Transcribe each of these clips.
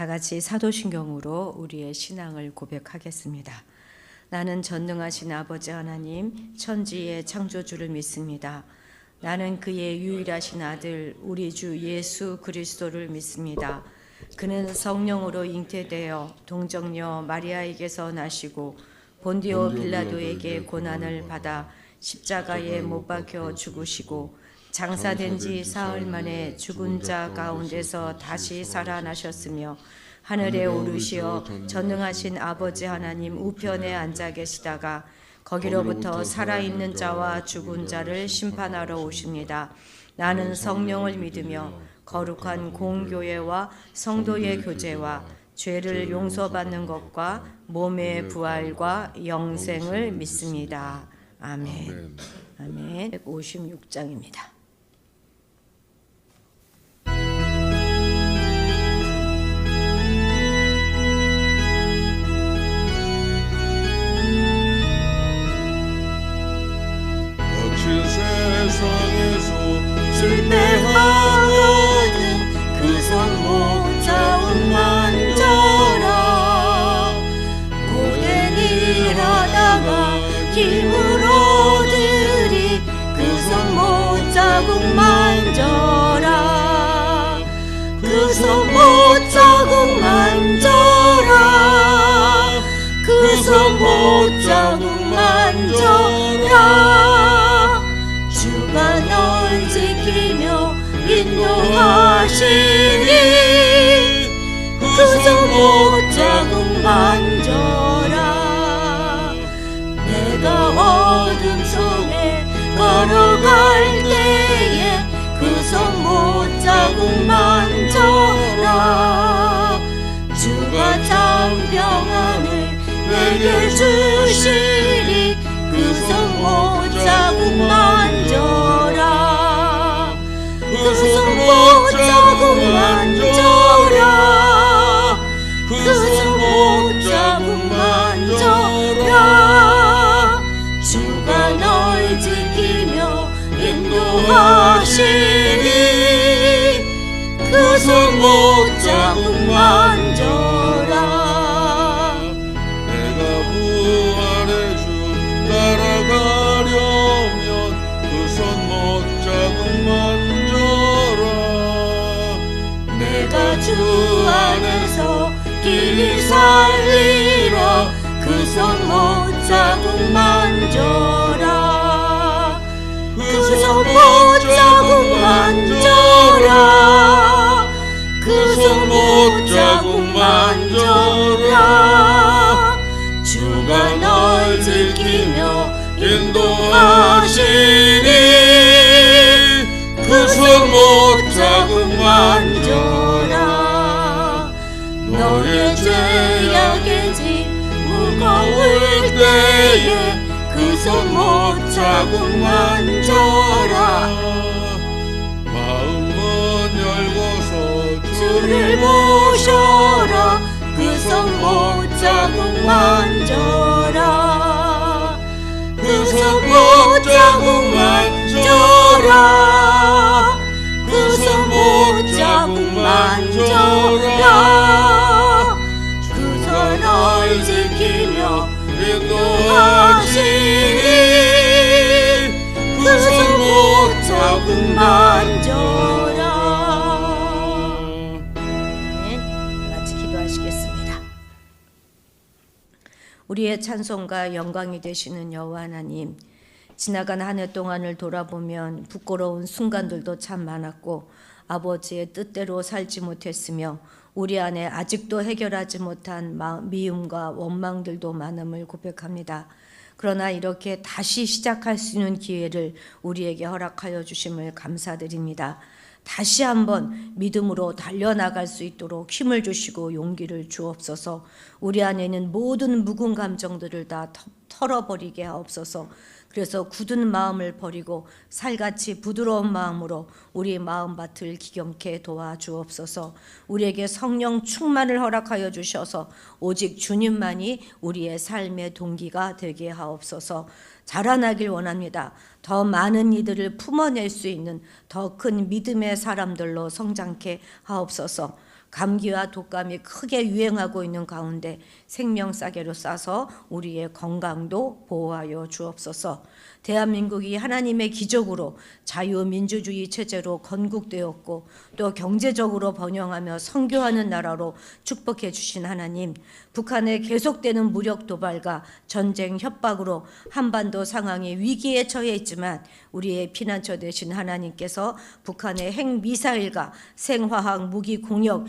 다 같이 사도신경으로 우리의 신앙을 고백하겠습니다. 나는 전능하신 아버지 하나님, 천지의 창조주를 믿습니다. 나는 그의 유일하신 아들, 우리 주 예수 그리스도를 믿습니다. 그는 성령으로 잉태되어 동정녀 마리아에게서 나시고 본디오 빌라도에게 고난을 받아 십자가에 못 박혀 죽으시고 장사된 지 사흘 만에 죽은 자 가운데서 다시 살아나셨으며 하늘에 오르시어 전능하신 아버지 하나님 우편에 앉아 계시다가 거기로부터 살아있는 자와 죽은 자를 심판하러 오십니다. 나는 성령을 믿으며 거룩한 공교회와 성도의 교제와 죄를 용서받는 것과 몸의 부활과 영생을 믿습니다. 아멘. 아멘. 156장입니다. 세상에서 실패하거든 그 성 못 잡은 만져라. 고된 일 하다가 힘을 얻으리 그 성 못 자국 만져라. 그 성 못 자국 만져라. 그 성 못 자국 만져라. 주가 널 지키며 인도하시니 그 성 못 자국 만져라. 내가 어둠 속에 걸어갈 때에 그 성 못 자국 만져라. 주가 참 평안을 내게 주시리 그 성 못 자국 만져라. 그 성 못 자국 만져라. 그 성 못 자국 만져라. 주가 널 지키며 인도하시니 그 성 못 자국 만져라. 따라가려면 그 손 못 자국 만져라. 내가 주 안에서 길이 살리라. 그 손 못 자국 만져라. 그 손 못 자국 만져라. 그 손 못 자국 만져라. 주가 널 지키며 인도하시니 그 손 못 자국 만져라. 너의 죄악의 짐 무거울 때에 그 손 못 자국 만져라. 마음문 열고서 주를 모셔라. 그 손 못 자국 만져라. 그 손 못 자국 만져라. 그 손 못 자국 만져라. 주가 널 지키며 인도하시니 그 손 못 자국 만져라. 같이 기도하시겠습니다. 우리의 찬송과 영광이 되시는 여호와 하나님, 지나간 한 해 동안을 돌아보면 부끄러운 순간들도 참 많았고 아버지의 뜻대로 살지 못했으며 우리 안에 아직도 해결하지 못한 미움과 원망들도 많음을 고백합니다. 그러나 이렇게 다시 시작할 수 있는 기회를 우리에게 허락하여 주심을 감사드립니다. 다시 한번 믿음으로 달려나갈 수 있도록 힘을 주시고 용기를 주옵소서. 우리 안에 있는 모든 묵은 감정들을 다 털어버리게 하옵소서. 그래서 굳은 마음을 버리고 살같이 부드러운 마음으로 우리 마음밭을 기경케 도와주옵소서. 우리에게 성령 충만을 허락하여 주셔서 오직 주님만이 우리의 삶의 동기가 되게 하옵소서. 자라나길 원합니다. 더 많은 이들을 품어낼 수 있는 더 큰 믿음의 사람들로 성장케 하옵소서. 감기와 독감이 크게 유행하고 있는 가운데 생명싸개로 싸서 우리의 건강도 보호하여 주옵소서. 대한민국이 하나님의 기적으로 자유민주주의 체제로 건국되었고 또 경제적으로 번영하며 선교하는 나라로 축복해 주신 하나님, 북한의 계속되는 무력 도발과 전쟁 협박으로 한반도 상황이 위기에 처해 있지만 우리의 피난처 되신 하나님께서 북한의 핵미사일과 생화학 무기 공격,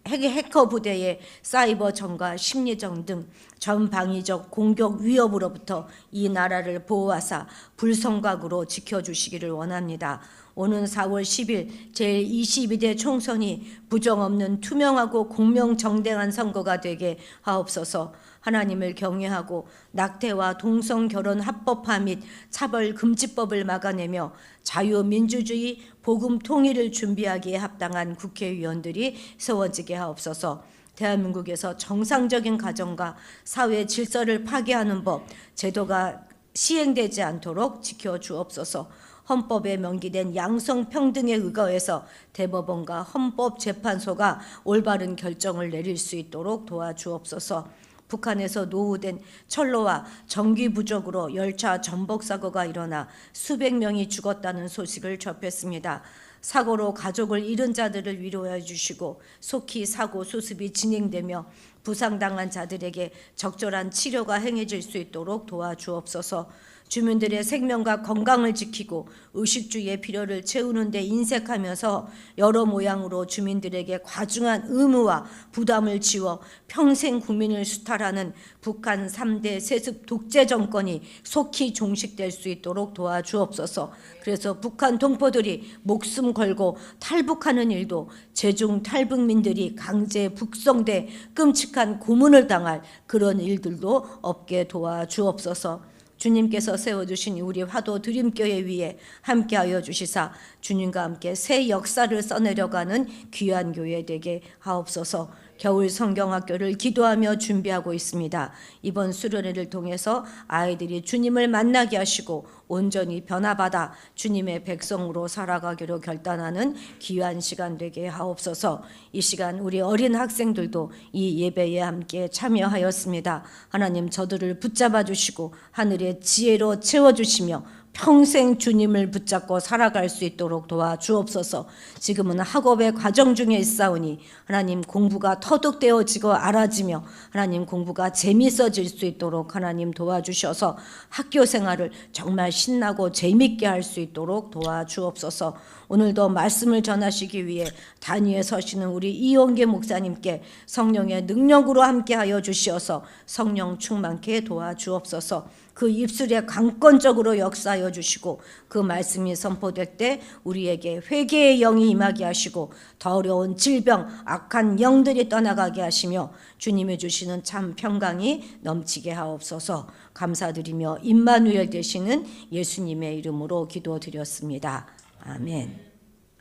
해커 부대의 사이버 전과 심리전 등 전방위적 공격 위협으로부터 이 나라를 보호하사 불성각으로 지켜주시기를 원합니다. 오는 4월 10일 제22대 총선이 부정없는 투명하고 공명정대한 선거가 되게 하옵소서. 하나님을 경외하고 낙태와 동성결혼 합법화 및 차별금지법을 막아내며 자유민주주의 복음 통일을 준비하기에 합당한 국회의원들이 세워지게 하옵소서. 대한민국에서 정상적인 가정과 사회 질서를 파괴하는 법, 제도가 시행되지 않도록 지켜주옵소서. 헌법에 명기된 양성평등에 의거해서 대법원과 헌법재판소가 올바른 결정을 내릴 수 있도록 도와주옵소서. 북한에서 노후된 철로와 전기 부족으로 열차 전복 사고가 일어나 수백 명이 죽었다는 소식을 접했습니다. 사고로 가족을 잃은 자들을 위로해 주시고 속히 사고 수습이 진행되며 부상당한 자들에게 적절한 치료가 행해질 수 있도록 도와주옵소서. 주민들의 생명과 건강을 지키고 의식주의 필요를 채우는 데 인색하면서 여러 모양으로 주민들에게 과중한 의무와 부담을 지워 평생 국민을 수탈하는 북한 3대 세습 독재 정권이 속히 종식될 수 있도록 도와주옵소서. 그래서 북한 동포들이 목숨 걸고 탈북하는 일도 제중 탈북민들이 강제 북송돼 끔찍한 고문을 당할 그런 일들도 없게 도와주옵소서. 주님께서 세워주신 우리 화도 드림교회 위에 함께하여 주시사 주님과 함께 새 역사를 써내려가는 귀한 교회 되게 하옵소서. 겨울 성경학교를 기도하며 준비하고 있습니다. 이번 수련회를 통해서 아이들이 주님을 만나게 하시고 온전히 변화받아 주님의 백성으로 살아가기로 결단하는 귀한 시간 되게 하옵소서. 이 시간 우리 어린 학생들도 이 예배에 함께 참여하였습니다. 하나님 저들을 붙잡아 주시고 하늘의 지혜로 채워주시며 평생 주님을 붙잡고 살아갈 수 있도록 도와주옵소서. 지금은 학업의 과정 중에 있사오니 하나님 공부가 터득되어지고 알아지며 하나님 공부가 재미있어질 수 있도록 하나님 도와주셔서 학교 생활을 정말 신나고 재미있게 할 수 있도록 도와주옵소서. 오늘도 말씀을 전하시기 위해 단위에 서시는 우리 이용계 목사님께 성령의 능력으로 함께하여 주시어서 성령 충만케 도와주옵소서. 그 입술에 강권적으로 역사하여 주시고 그 말씀이 선포될 때 우리에게 회개의 영이 임하게 하시고 더 어려운 질병, 악한 영들이 떠나가게 하시며 주님이 주시는 참 평강이 넘치게 하옵소서. 감사드리며 임마누엘 되시는 예수님의 이름으로 기도드렸습니다. 아멘.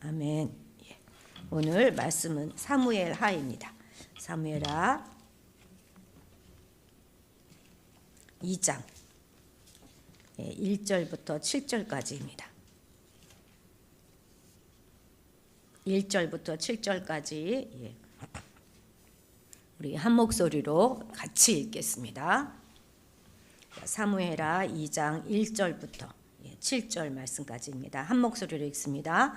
아멘. 오늘 말씀은 사무엘 하입니다. 사무엘하 2장 1절부터 7절까지입니다. 1절부터 7절까지 우리 한 목소리로 같이 읽겠습니다. 사무엘하 2장 1절부터 7절 말씀까지입니다. 한 목소리로 읽습니다.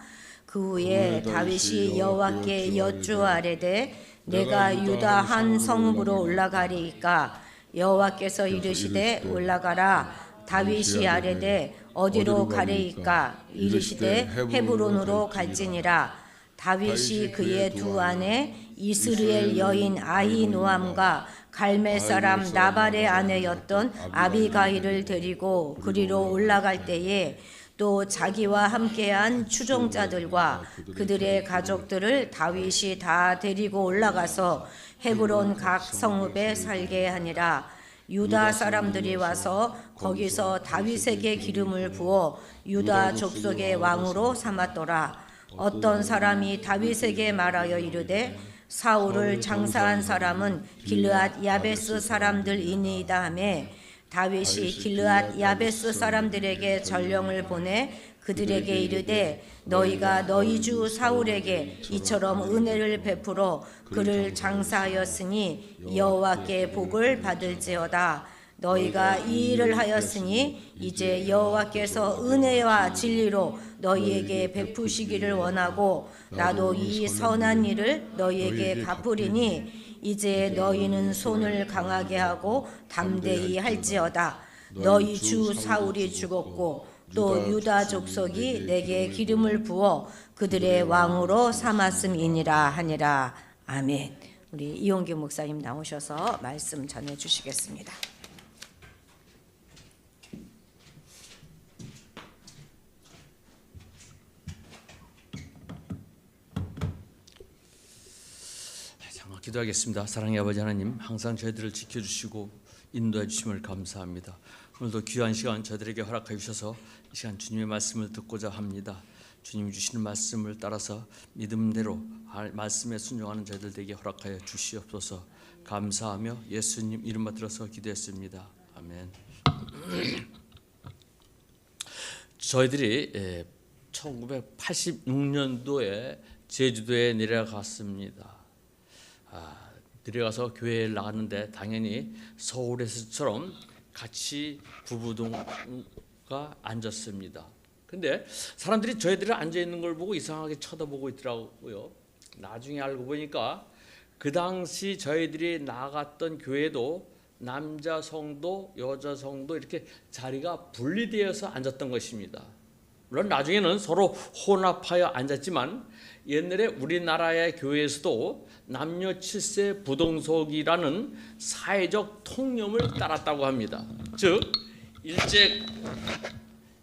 그 후에 다윗이 여호와께 여쭈아뢰되 내가 유다 한 성읍으로 올라가리이까 여호와께서 이르시되 올라가라. 다윗이 아뢰되 어디로 가리이까 이르시되 헤브론으로 갈지니라. 다윗이 그의 두 아내 이스라엘 여인 아히노암과 갈멜 사람 나발의 아내였던 아비가일을 데리고 그리로 올라갈 때에 또 자기와 함께한 추종자들과 그들의 가족들을 다윗이 다 데리고 올라가서 헤브론 각 성읍에 살게 하니라. 유다 사람들이 와서 거기서 다윗에게 기름을 부어 유다 족속의 왕으로 삼았더라. 어떤 사람이 다윗에게 말하여 이르되 사울을 장사한 사람은 길르앗 야베스 사람들이니이다 하매 다윗이 길르앗 야베스 사람들에게 전령을 보내 그들에게 이르되 너희가 너희 주 사울에게 이처럼 은혜를 베풀어 그를 장사하였으니 여호와께 복을 받을지어다. 너희가 이 일을 하였으니 이제 여호와께서 은혜와 진리로 너희에게 베푸시기를 원하고 나도 이 선한 일을 너희에게 갚으리니 이제 너희는 손을 강하게 하고 담대히 할지어다. 너희 주 사울이 죽었고 또 유다 족속이 내게 기름을 부어 그들의 왕으로 삼았음이니라 하니라. 아멘. 우리 이용규 목사님 나오셔서 말씀 전해 주시겠습니다. 잠깐 기도하겠습니다. 사랑의 아버지 하나님, 항상 저희들을 지켜주시고 인도해 주심을 감사합니다. 오늘도 귀한 시간 저희들에게 허락해 주셔서 이 시간 주님의 말씀을 듣고자 합니다. 주님이 주시는 말씀을 따라서 믿음대로 말씀에 순종하는 저희들 되게 허락하여 주시옵소서. 감사하며 예수님 이름 받들어서 기도했습니다. 아멘. 저희들이 1986년도에 제주도에 내려갔습니다. 내려가서 교회를 나갔는데 당연히 서울에서처럼 같이 부부동가 앉았습니다. 근데 사람들이 저희들이 앉아 있는 걸 보고 이상하게 쳐다보고 있더라고요. 나중에 알고 보니까 그 당시 저희들이 나갔던 교회도 남자 성도, 여자 성도 이렇게 자리가 분리되어서 앉았던 것입니다. 물론 나중에는 서로 혼합하여 앉았지만 옛날에 우리나라의 교회에서도 남녀 7세 부동석이라는 사회적 통념을 따랐다고 합니다. 즉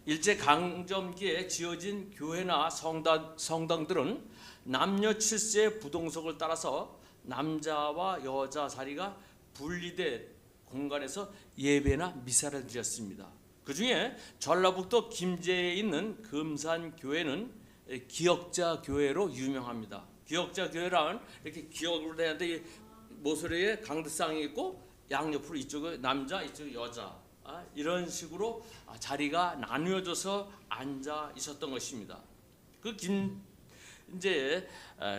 일제강점기에 지어진 교회나 성당들은 남녀 7세 부동석을 따라서 남자와 여자 자리가 분리된 공간에서 예배나 미사를 드렸습니다. 그 중에 전라북도 김제에 있는 금산교회는 기역자 교회로 유명합니다. 기역자 교회란 이렇게 기역으로 되는데 모서리에 강대상이 있고 양옆으로 이쪽에 남자, 이쪽에 여자 이런 식으로 자리가 나누어져서 앉아 있었던 것입니다. 그 이제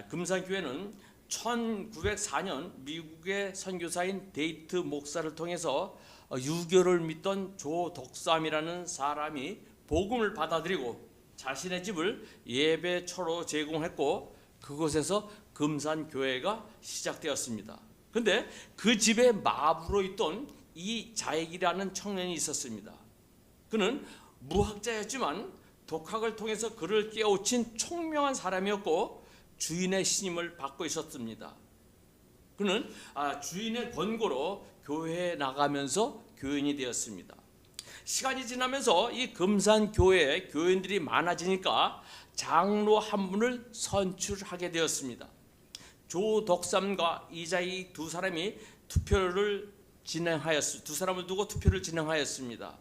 금산교회는 1904년 미국의 선교사인 데이트 목사를 통해서 유교를 믿던 조덕삼이라는 사람이 복음을 받아들이고 자신의 집을 예배처로 제공했고 그곳에서 금산교회가 시작되었습니다. 그런데 그 집에 마부로 있던 이자익이라는 청년이 있었습니다. 그는 무학자였지만 독학을 통해서 그를 깨우친 총명한 사람이었고 주인의 신임을 받고 있었습니다. 그는 주인의 권고로 교회에 나가면서 교인이 되었습니다. 시간이 지나면서 이 금산교회에 교인들이 많아지니까 장로 한 분을 선출하게 되었습니다. 조덕삼과 이자익 두 사람이 두 사람을 두고 투표를 진행하였습니다.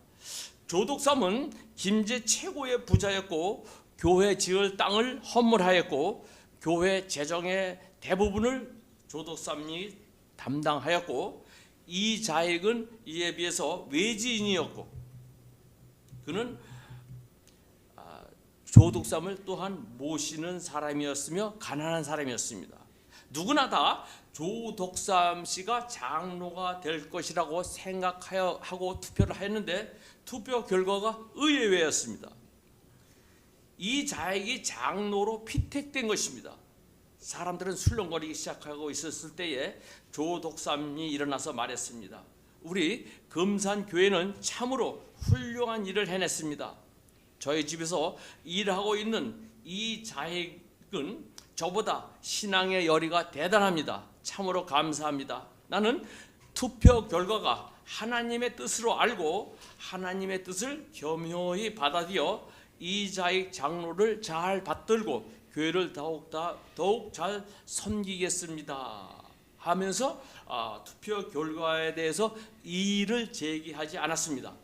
조덕삼은 김제 최고의 부자였고 교회 지을 땅을 헌물하였고 교회 재정의 대부분을 조덕삼이 담당하였고 이자익은 이에 비해서 외지인이었고 그는 조덕삼을 또한 모시는 사람이었으며 가난한 사람이었습니다. 누구나 다 조덕삼 씨가 장로가 될 것이라고 생각하고 투표를 했는데 투표 결과가 의외였습니다. 이자익이 장로로 피택된 것입니다. 사람들은 술렁거리기 시작하고 있었을 때에 조덕삼이 일어나서 말했습니다. 우리 금산교회는 참으로 훌륭한 일을 해냈습니다. 저희 집에서 일하고 있는 이자익은 저보다 신앙의 열의가 대단합니다. 참으로 감사합니다. 나는 투표 결과가 하나님의 뜻으로 알고 하나님의 뜻을 겸허히 받아들여 이자익 장로를 잘 받들고 교회를 더욱 잘 섬기겠습니다 하면서 투표 결과에 대해서 이의를 제기하지 않았습니다.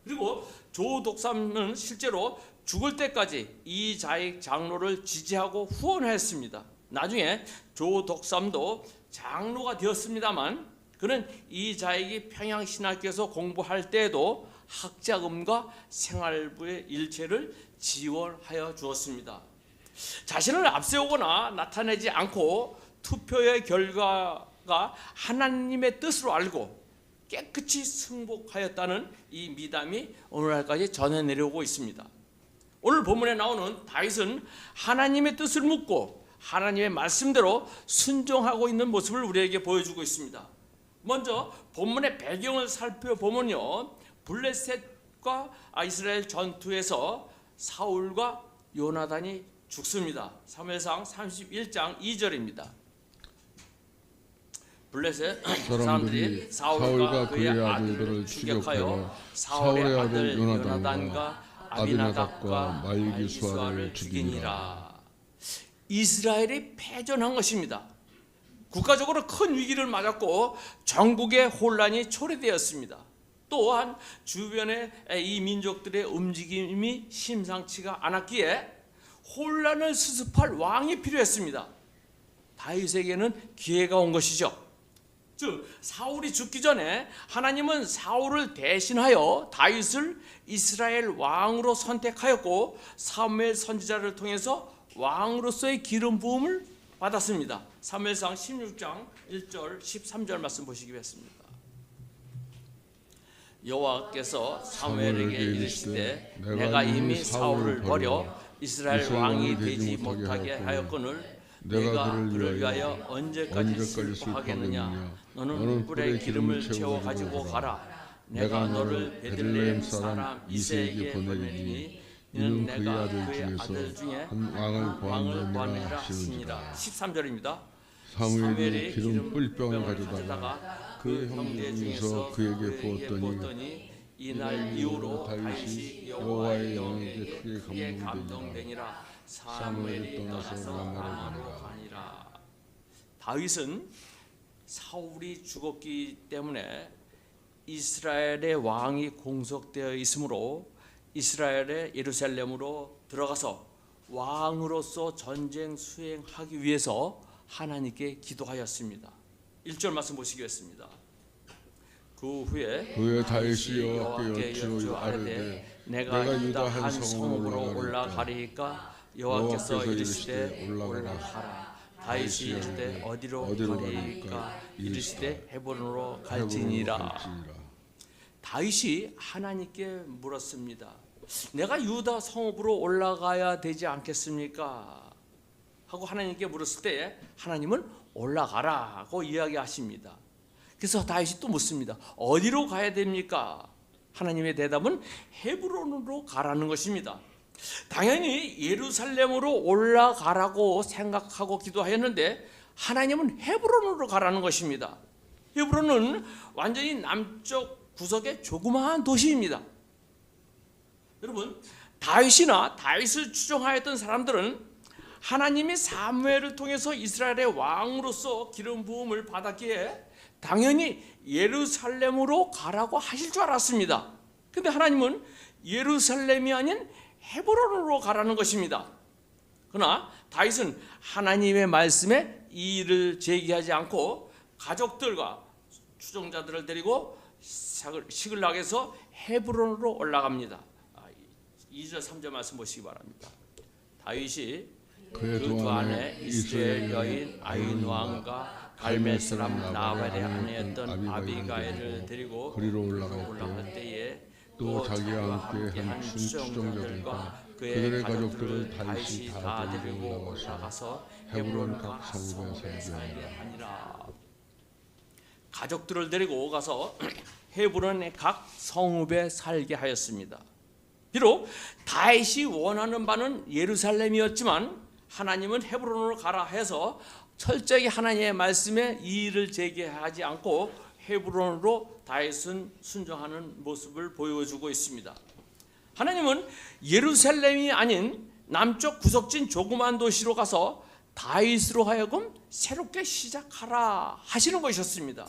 그리고 조덕삼은 실제로 죽을 때까지 이자익 장로를 지지하고 후원했습니다. 나중에 조덕삼도 장로가 되었습니다만 그는 이 자에게 평양신학교에서 공부할 때에도 학자금과 생활부의 일체를 지원하여 주었습니다. 자신을 앞세우거나 나타내지 않고 투표의 결과가 하나님의 뜻으로 알고 깨끗이 승복하였다는 이 미담이 오늘날까지 전해 내려오고 있습니다. 오늘 본문에 나오는 다윗은 하나님의 뜻을 묻고 하나님의 말씀대로 순종하고 있는 모습을 우리에게 보여주고 있습니다. 먼저 본문의 배경을 살펴보면요, 블레셋과 이스라엘 전투에서 사울과 요나단이 죽습니다. 사무엘상 31장 2절입니다. 블레셋 사람들이 사울과 그의 아들들을 추격하여 사울의 아들 요나단과 아비나답과 말기수아를 죽이니라. 이스라엘이 패전한 것입니다. 국가적으로 큰 위기를 맞았고 전국의 혼란이 초래되었습니다. 또한 주변의 이 민족들의 움직임이 심상치가 않았기에 혼란을 수습할 왕이 필요했습니다. 다윗에게는 기회가 온 것이죠. 즉 사울이 죽기 전에 하나님은 사울을 대신하여 다윗을 이스라엘 왕으로 선택하였고 사무엘 선지자를 통해서 왕으로서의 기름 부음을 받았습니다. 사무엘상 16장 1절 13절 말씀 보시기 바랍니다. 여호와께서 사무엘에게 이르시되 내가 이미 사울을 버려 이스라엘 왕이 되지 못하게 하였거늘 내가 그를 위하여 언제까지 슬퍼하겠느냐. 너는 뿔에 기름을 채워 가지고 가라. 내가 너를 베들레헴 사람 이새에게 보내리니 이는 내가 그의 아들 중에 왕을 구하느니라 하시니라. 13절입니다. 사무엘이 기름 뿔병을 가져다가 그 형제 중에서 그에게 부었더니 이날 이후로 다윗이 여호와의 영에게 크게 크게 감동되니라. 사무엘이 떠나서 라마로 가니라. 다윗은 사울이 죽었기 때문에 이스라엘의 왕이 공석되어 있으므로 이스라엘의 예루살렘으로 들어가서 왕으로서 전쟁 수행하기 위해서 하나님께 기도하였습니다. 1절 말씀 보시겠습니다. 그 후에 다윗이 여호와께 여쭈어 아뢰되 내가 유다 한 성읍으로 올라가리까 여호와께서 이르시되 올라가라. 다윗이 이르되 어디로 가리까 이르시되 헤브론으로 갈지니라. 다윗이 하나님께 물었습니다. 내가 유다 성읍으로 올라가야 되지 않겠습니까? 하고 하나님께 물었을 때 하나님은 올라가라고 이야기하십니다. 그래서 다윗이 또 묻습니다. 어디로 가야 됩니까? 하나님의 대답은 헤브론으로 가라는 것입니다. 당연히 예루살렘으로 올라가라고 생각하고 기도하였는데 하나님은 헤브론으로 가라는 것입니다. 헤브론은 완전히 남쪽 구석의 조그마한 도시입니다. 여러분, 다윗이나 다윗을 추종하였던 사람들은 하나님이 사무엘을 통해서 이스라엘의 왕으로서 기름 부음을 받았기에 당연히 예루살렘으로 가라고 하실 줄 알았습니다. 근데 하나님은 예루살렘이 아닌 헤브론으로 가라는 것입니다. 그러나 다윗은 하나님의 말씀에 이의를 제기하지 않고 가족들과 추종자들을 데리고 시글락에서 헤브론으로 올라갑니다. 2절 3절 말씀 보시기 바랍니다. 다윗이 그 두 아내 이스라엘 여인 아히노암과 갈멜 사람 나발의 아내였던 아비가일을 데리고 그리로 올라갈 때에 또 자기와 함께 한 추종자들과 그들의 가족들을 다윗이 다 데리고 올라가서 헤브론 각 성읍에 살게 하니라. 가족들을 데리고 가서 헤브론의 각 성읍에 살게 하였습니다. 비록 다윗이 원하는 바는 예루살렘이었지만 하나님은 헤브론으로 가라 해서 철저히 하나님의 말씀에 이의를 제기하지 않고 헤브론으로 다윗은 순종하는 모습을 보여주고 있습니다. 하나님은 예루살렘이 아닌 남쪽 구석진 조그만 도시로 가서 다윗으로 하여금 새롭게 시작하라 하시는 것이었습니다.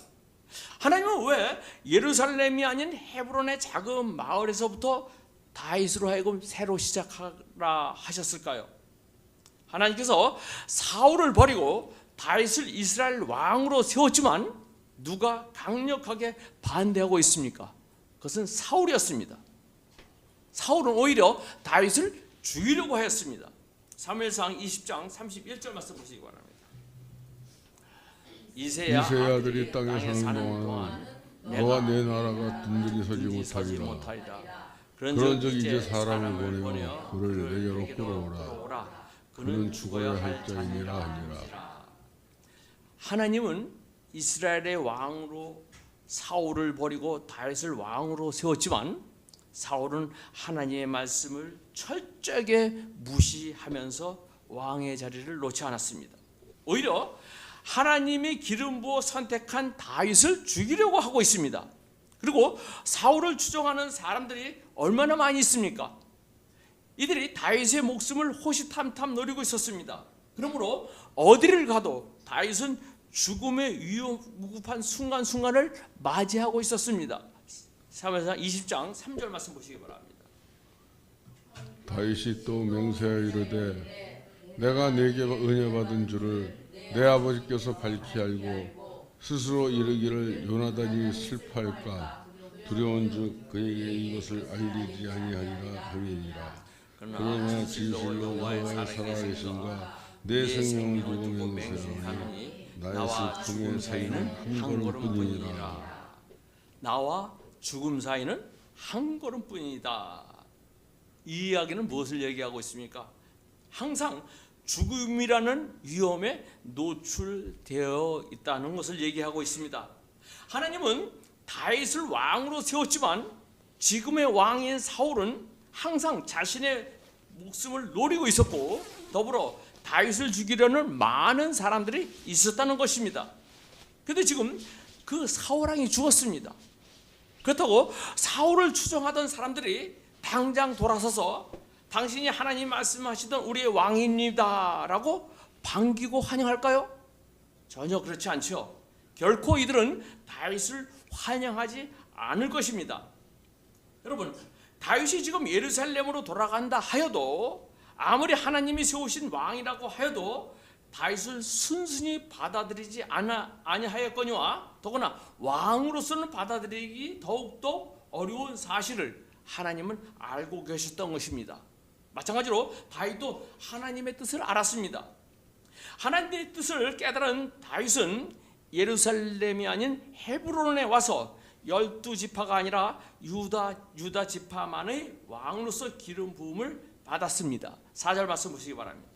하나님은 왜 예루살렘이 아닌 헤브론의 작은 마을에서부터 다윗으로 하여금 새로 시작하라 하셨을까요? 하나님께서 사울을 버리고 다윗을 이스라엘 왕으로 세웠지만 누가 강력하게 반대하고 있습니까? 그것은 사울이었습니다. 사울은 오히려 다윗을 죽이려고 했습니다. 사무엘상 20장 31절 말씀 보시기 바랍니다. 이새의 아들이 땅에 사는 동안 너와 내 나라가 든든히 서지 못하리라. 그런즉 이제 사람을 보내어 그를 내게로 끌어오라. 그는 죽어야 할 자이니라 하니라. 하나님은 이스라엘의 왕으로 사울을 버리고 다윗을 왕으로 세웠지만 사울은 하나님의 말씀을 철저하게 무시하면서 왕의 자리를 놓지 않았습니다. 오히려 하나님이 기름 부어 선택한 다윗을 죽이려고 하고 있습니다. 그리고 사울을 추종하는 사람들이 얼마나 많이 있습니까? 이들이 다윗의 목숨을 호시탐탐 노리고 있었습니다. 그러므로 어디를 가도 다윗은 죽음의 위급한 순간순간을 맞이하고 있었습니다. 사무엘상 20장 3절 말씀 보시기 바랍니다. 다윗이 또 맹세하여 이르되 내가 내게 은혜 받은 줄을 내 아버지께서 밝히 알고 스스로 이르기를 요나단이 슬퍼할까 두려운즉 그에게 이것을 알리지 아니하리라 함이니라. 그러나 진실로 여호와의 살아계신가 내 생명을 두고 맹세하니 나의 슬픔의 사이는 한 걸음뿐이니라. 나와 죽음 사이는 한 걸음뿐이다. 이 이야기는 무엇을 얘기하고 있습니까? 항상 죽음이라는 위험에 노출되어 있다는 것을 얘기하고 있습니다. 하나님은 다윗을 왕으로 세웠지만 지금의 왕인 사울은 항상 자신의 목숨을 노리고 있었고 더불어 다윗을 죽이려는 많은 사람들이 있었다는 것입니다. 그런데 지금 그 사울왕이 죽었습니다. 그렇다고 사울을 추종하던 사람들이 당장 돌아서서 당신이 하나님 말씀하시던 우리의 왕입니다 라고 반기고 환영할까요? 전혀 그렇지 않죠. 결코 이들은 다윗을 환영하지 않을 것입니다. 여러분, 다윗이 지금 예루살렘으로 돌아간다 하여도 아무리 하나님이 세우신 왕이라고 하여도 다윗을 순순히 받아들이지 아니하였거니와 더구나 왕으로서는 받아들이기 더욱더 어려운 사실을 하나님은 알고 계셨던 것입니다. 마찬가지로 다윗도 하나님의 뜻을 알았습니다. 하나님의 뜻을 깨달은 다윗은 예루살렘이 아닌 헤브론에 와서 12지파가 아니라 유다 지파만의 왕으로서 기름 부음을 받았습니다. 4절 말씀 보시기 바랍니다.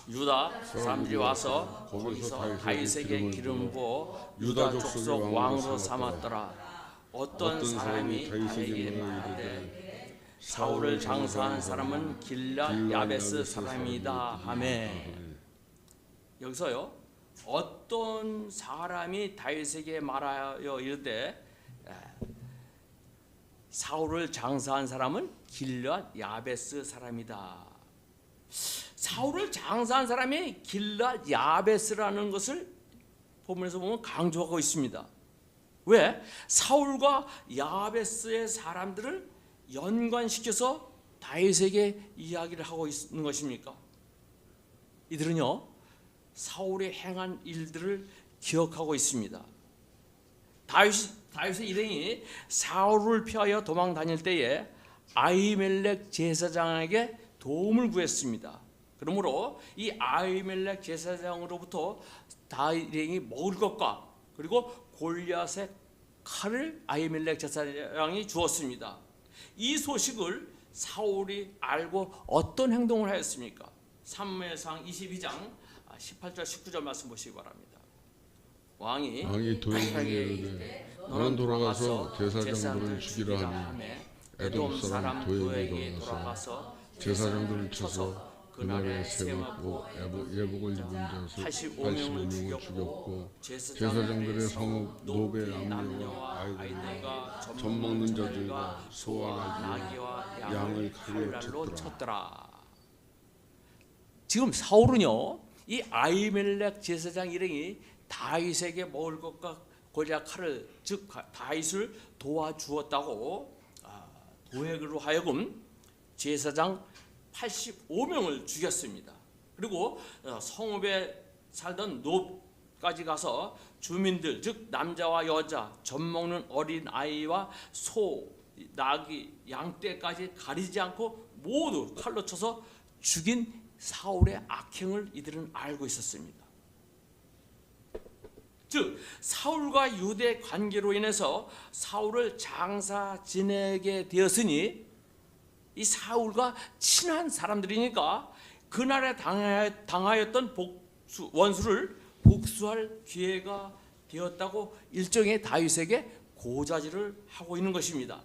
유다 사람들이 와서 거기서 다윗에게 기름 부어 유다 족속 왕으로 삼았더라. 어떤 사람이 다윗에게 말하되 사울을 장사한 사람은 길랏 야베스 사람이다 하매. 여기서요, 어떤 사람이 다윗에게 말하여 이르되 사울을 장사한 사람은 길랏 야베스 사람이다. 사울을 장사한 사람이 길랏 야베스라는 것을 본문에서 보면 강조하고 있습니다. 왜? 사울과 야베스의 사람들을 연관시켜서 다윗에게 이야기를 하고 있는 것입니까? 이들은요, 사울이 행한 일들을 기억하고 있습니다. 다윗의 일행이 사울을 피하여 도망 다닐 때에 아히멜렉 제사장에게 도움을 구했습니다. 그러므로 이 아히멜렉 제사장으로부터 다윗 일행이 먹을 것과 그리고 골리앗의 칼을 아히멜렉 제사장이 주었습니다. 이 소식을 사울이 알고 어떤 행동을 하였습니까? 사무엘상 22장 18절 19절 말씀 보시기 바랍니다. 왕이 도에게 이르되 너는 돌아가서 제사장들을 죽이라 하니 에돔 사람 도에게 돌아가서 제사장들을 쳐서 그날에 세웠고 예복을 입은 자 85명을 죽였고 제사장들의 성읍 노베 남녀와 아이들과 젖 먹는 자들과 소와 나귀와 양을 칼로 쳤더라. 지금 사울은요, 이 아히멜렉 제사장 일행이 다윗에게 먹을 것과 골리앗 칼을, 즉 다윗을 도와주었다고 도액으로 하여금 제사장 85명을 죽였습니다. 그리고 성읍에 살던 까지 가서 주민들, 즉 남자와 여자, 젖 먹는 어린 아이와 소, 나귀, 양떼까지 가리지 않고 모두 칼로 쳐서 죽인 사울의 악행을 이들은 알고 있었습니다. 즉 사울과 유대 관계로 인해서 사울을 장사 지내게 되었으니 이 사울과 친한 사람들이니까 그날에 당하였던 원수를 복수할 기회가 되었다고 일종의 다윗에게 고자질을 하고 있는 것입니다.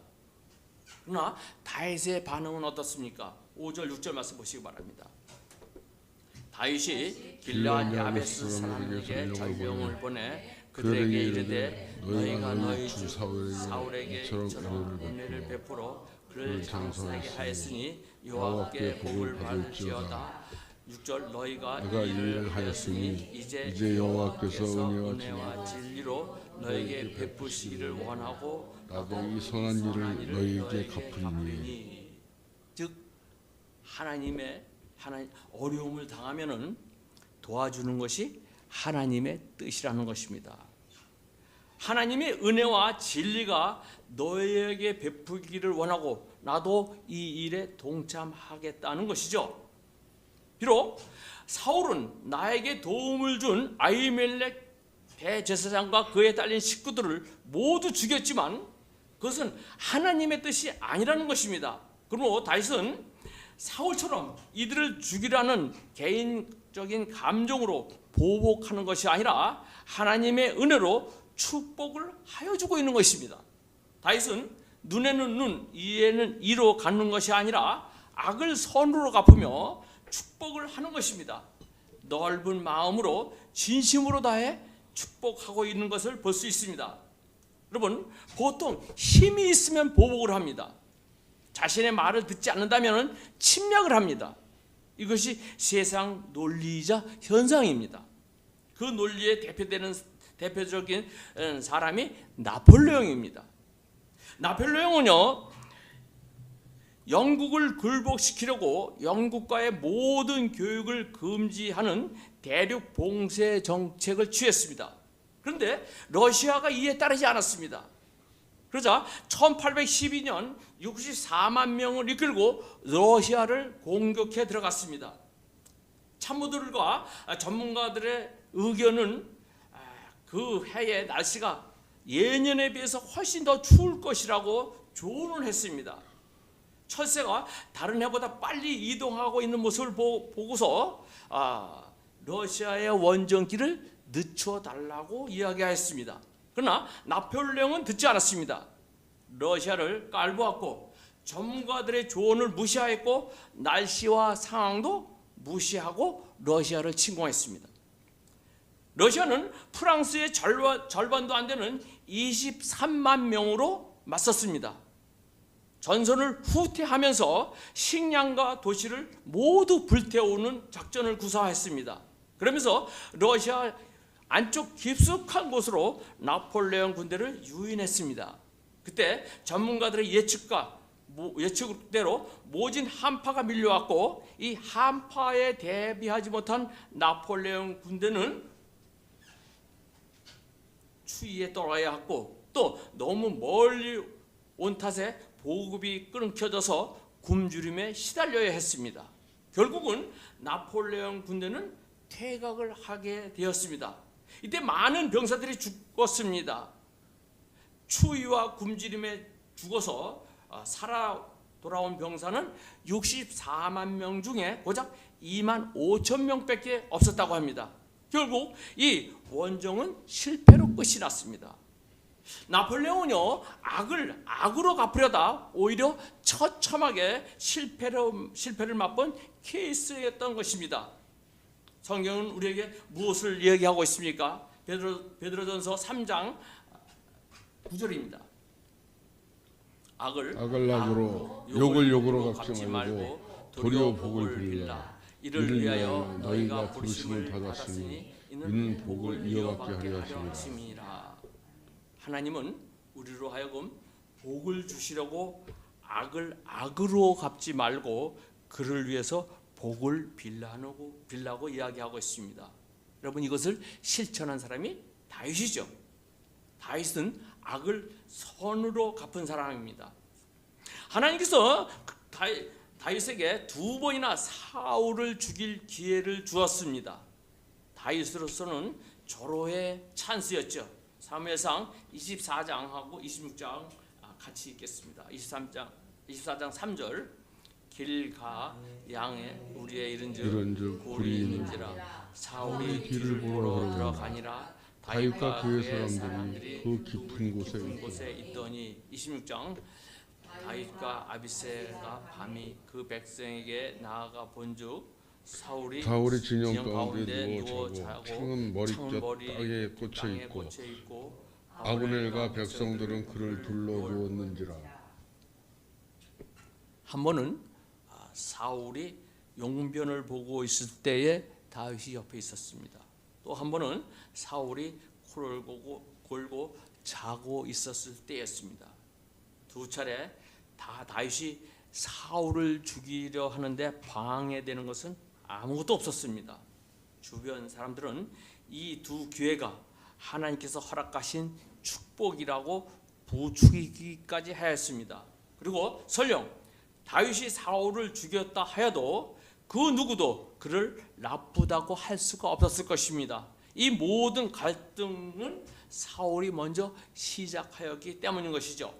그러나 다윗의 반응은 어떻습니까? 5절 6절 말씀 보시기 바랍니다. 다윗이 길르앗 야베스 사람에게 전령을 보내 그들에게 이르되 너희가 너희 주 사울에게 이처럼 은혜를 베풀어 그를 장사하게 하였으니 여호와께 복을 받을지어다. 6절 너희가 이 일을 하였으니 이제 여호와께서 은혜와 진리로 너에게 베푸시기를 원하고 나도 이 선한 일을 너희에게 갚으리니. 즉 하나님 어려움을 당하면은 도와주는 것이 하나님의 뜻이라는 것입니다. 하나님의 은혜와 진리가 너에게 베푸기를 원하고 나도 이 일에 동참하겠다는 것이죠. 비록 사울은 나에게 도움을 준 아히멜렉 대제사장과 그에 딸린 식구들을 모두 죽였지만 그것은 하나님의 뜻이 아니라는 것입니다. 그러므로 다윗은 사울처럼 이들을 죽이라는 개인적인 감정으로 보복하는 것이 아니라 하나님의 은혜로 축복을 하여 주고 있는 것입니다. 다윗은 눈에는 눈, 이에는 이로 갚는 것이 아니라 악을 선으로 갚으며 축복을 하는 것입니다. 넓은 마음으로 진심으로 다해 축복하고 있는 것을 볼 수 있습니다. 여러분, 보통 힘이 있으면 보복을 합니다. 자신의 말을 듣지 않는다면 침략을 합니다. 이것이 세상 논리이자 현상입니다. 그 논리에 대표적인 사람이 나폴레옹입니다. 나폴레옹은요, 영국을 굴복시키려고 영국과의 모든 교육을 금지하는 대륙 봉쇄 정책을 취했습니다. 그런데 러시아가 이에 따르지 않았습니다. 그러자 1812년 64만 명을 이끌고 러시아를 공격해 들어갔습니다. 참모들과 전문가들의 의견은 그 해의 날씨가 예년에 비해서 훨씬 더 추울 것이라고 조언을 했습니다. 철새가 다른 해보다 빨리 이동하고 있는 모습을 보고서 러시아의 원정길을 늦춰달라고 이야기하였습니다. 그러나 나폴레옹은 듣지 않았습니다. 러시아를 깔보았고 전문가들의 조언을 무시하였고 날씨와 상황도 무시하고 러시아를 침공했습니다. 러시아는 프랑스의 절반도 안 되는 23만 명으로 맞섰습니다. 전선을 후퇴하면서 식량과 도시를 모두 불태우는 작전을 구사했습니다. 그러면서 러시아 안쪽 깊숙한 곳으로 나폴레옹 군대를 유인했습니다. 그때 전문가들의 예측대로 모진 한파가 밀려왔고 이 한파에 대비하지 못한 나폴레옹 군대는 추위에 떨어야 했고 또 너무 멀리 온 탓에 보급이 끊겨져서 굶주림에 시달려야 했습니다. 결국은 나폴레옹 군대는 퇴각을 하게 되었습니다. 이때 많은 병사들이 죽었습니다. 추위와 굶주림에 죽어서 살아 돌아온 병사는 64만 명 중에 고작 2만 5천 명밖에 없었다고 합니다. 결국 이 원정은 실패로 끝이 났습니다. 나폴레옹은요, 악을 악으로 갚으려다 오히려 처참하게 실패를 맛본 케이스였던 것입니다. 성경은 우리에게 무엇을 이야기하고 있습니까? 베드로전서 3장 9절입니다. 악을 악으로 욕을 욕으로 갚지 말고 도리어 복을 빌라. 이를 위하여 너희가 부르심을 받았으니 이는 복을 이어받게 하려 하심이라. 하나님은 우리로 하여금 복을 주시려고 악을 악으로 갚지 말고 그를 위해서 복을 빌라고 이야기하고 있습니다. 여러분 이것을 실천한 사람이 다윗이죠. 다윗은 악을 선으로 갚은 사람입니다. 하나님께서 다윗에게 2번이나 사울을 죽일 기회를 주었습니다. 다윗으로서는 절호의 찬스였죠. 사무엘상 24장하고 26장 같이 읽겠습니다. 24장 3절 길가 양에 우리의 이른즉 굴이 있는지라 사울이 길을 보러 들어가니라 다윗과 그의 사람들이 그 깊은 곳에 있더니 26장 다윗과 아비새가 밤이 그 백성에게 나아가 본즉 사울이 진영 가운데 누워 자고 창은 머리곁 땅에 꽂혀 있고 아브넬과 백성들은 그를 둘러 누웠는지라. 한 번은 사울이 용변을 보고 있을 때에 다윗이 옆에 있었습니다. 또 한 번은 사울이 코를 골고 자고 있었을 때였습니다. 2차례 다 다윗이 사울을 죽이려 하는데 방해되는 것은 아무것도 없었습니다. 주변 사람들은 이 2 기회가 하나님께서 허락하신 축복이라고 부추기기까지 하였습니다. 그리고 설령 다윗이 사울을 죽였다 하여도 그 누구도 그를 나쁘다고 할 수가 없었을 것입니다. 이 모든 갈등은 사울이 먼저 시작하였기 때문인 것이죠.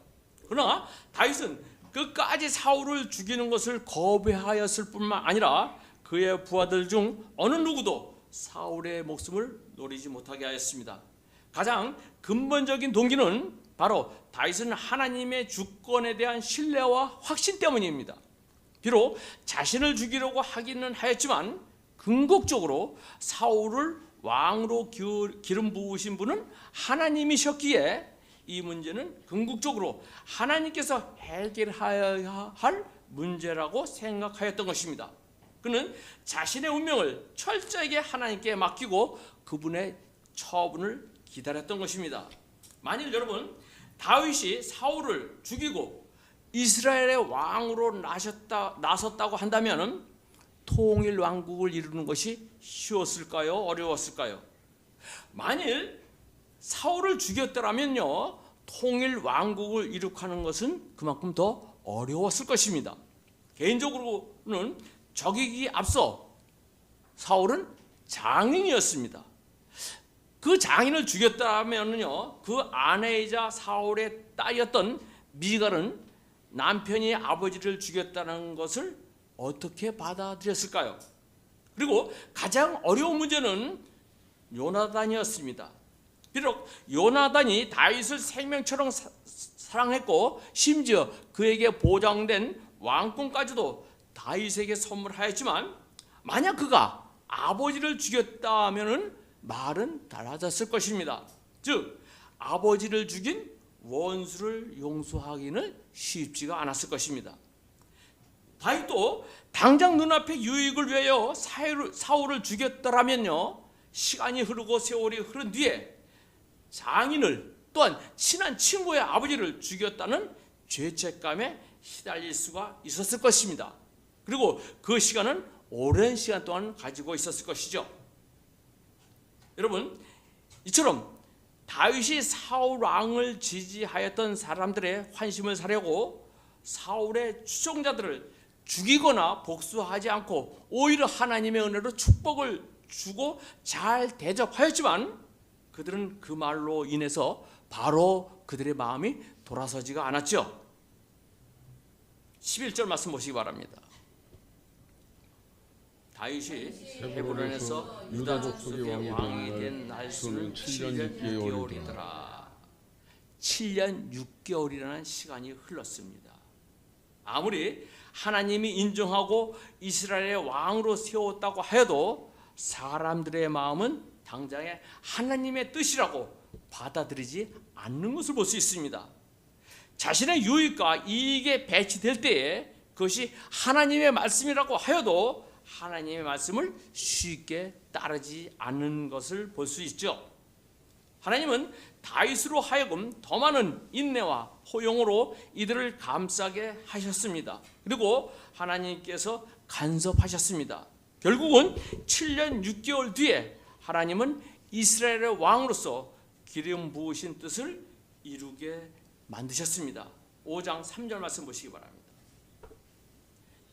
그러나 다윗은 끝까지 사울을 죽이는 것을 거부하였을 뿐만 아니라 그의 부하들 중 어느 누구도 사울의 목숨을 노리지 못하게 하였습니다. 가장 근본적인 동기는 바로 다윗은 하나님의 주권에 대한 신뢰와 확신 때문입니다. 비록 자신을 죽이려고 하기는 하였지만 궁극적으로 사울을 왕으로 기름 부으신 분은 하나님이셨기에 이 문제는 궁극적으로 하나님께서 해결해야 할 문제라고 생각하였던 것입니다. 그는 자신의 운명을 철저하게 하나님께 맡기고 그분의 처분을 기다렸던 것입니다. 만일 여러분 다윗이 사울을 죽이고 이스라엘의 왕으로 나섰다고 한다면 통일 왕국을 이루는 것이 쉬웠을까요? 어려웠을까요? 만일 사울을 죽였더라면요 통일 왕국을 이룩하는 것은 그만큼 더 어려웠을 것입니다. 개인적으로는 적이기 앞서 사울은 장인이었습니다. 그 장인을 죽였다면요 그 아내이자 사울의 딸이었던 미갈은 남편이 아버지를 죽였다는 것을 어떻게 받아들였을까요? 그리고 가장 어려운 문제는 요나단이었습니다. 비록 요나단이 다윗을 생명처럼 사랑했고 심지어 그에게 보장된 왕권까지도 다윗에게 선물하였지만 만약 그가 아버지를 죽였다면 말은 달라졌을 것입니다. 즉 아버지를 죽인 원수를 용서하기는 쉽지가 않았을 것입니다. 다윗도 당장 눈앞의 유익을 위하여 사울을 죽였더라면요 시간이 흐르고 세월이 흐른 뒤에 장인을 또한 친한 친구의 아버지를 죽였다는 죄책감에 시달릴 수가 있었을 것입니다. 그리고 그 시간은 오랜 시간 동안 가지고 있었을 것이죠. 여러분 이처럼 다윗이 사울 왕을 지지하였던 사람들의 환심을 사려고 사울의 추종자들을 죽이거나 복수하지 않고 오히려 하나님의 은혜로 축복을 주고 잘 대접하였지만 그들은 그 말로 인해서 바로 그들의 마음이 돌아서지가 않았죠. 11절 말씀 보시기 바랍니다. 다윗이 헤브론에서 유다 족속의 왕이 된 날수는 7년 6개월이더라. 7년 6개월이라는 시간이 흘렀습니다. 아무리 하나님이 인정하고 이스라엘의 왕으로 세웠다고 하여도 사람들의 마음은 당장에 하나님의 뜻이라고 받아들이지 않는 것을 볼 수 있습니다. 자신의 유익과 이익에 배치될 때에 그것이 하나님의 말씀이라고 하여도 하나님의 말씀을 쉽게 따르지 않는 것을 볼 수 있죠. 하나님은 다윗으로 하여금 더 많은 인내와 호용으로 이들을 감싸게 하셨습니다. 그리고 하나님께서 간섭하셨습니다. 결국은 7년 6개월 뒤에 하나님은 이스라엘의 왕으로서 기름 부으신 뜻을 이루게 만드셨습니다. 5장 3절 말씀 보시기 바랍니다.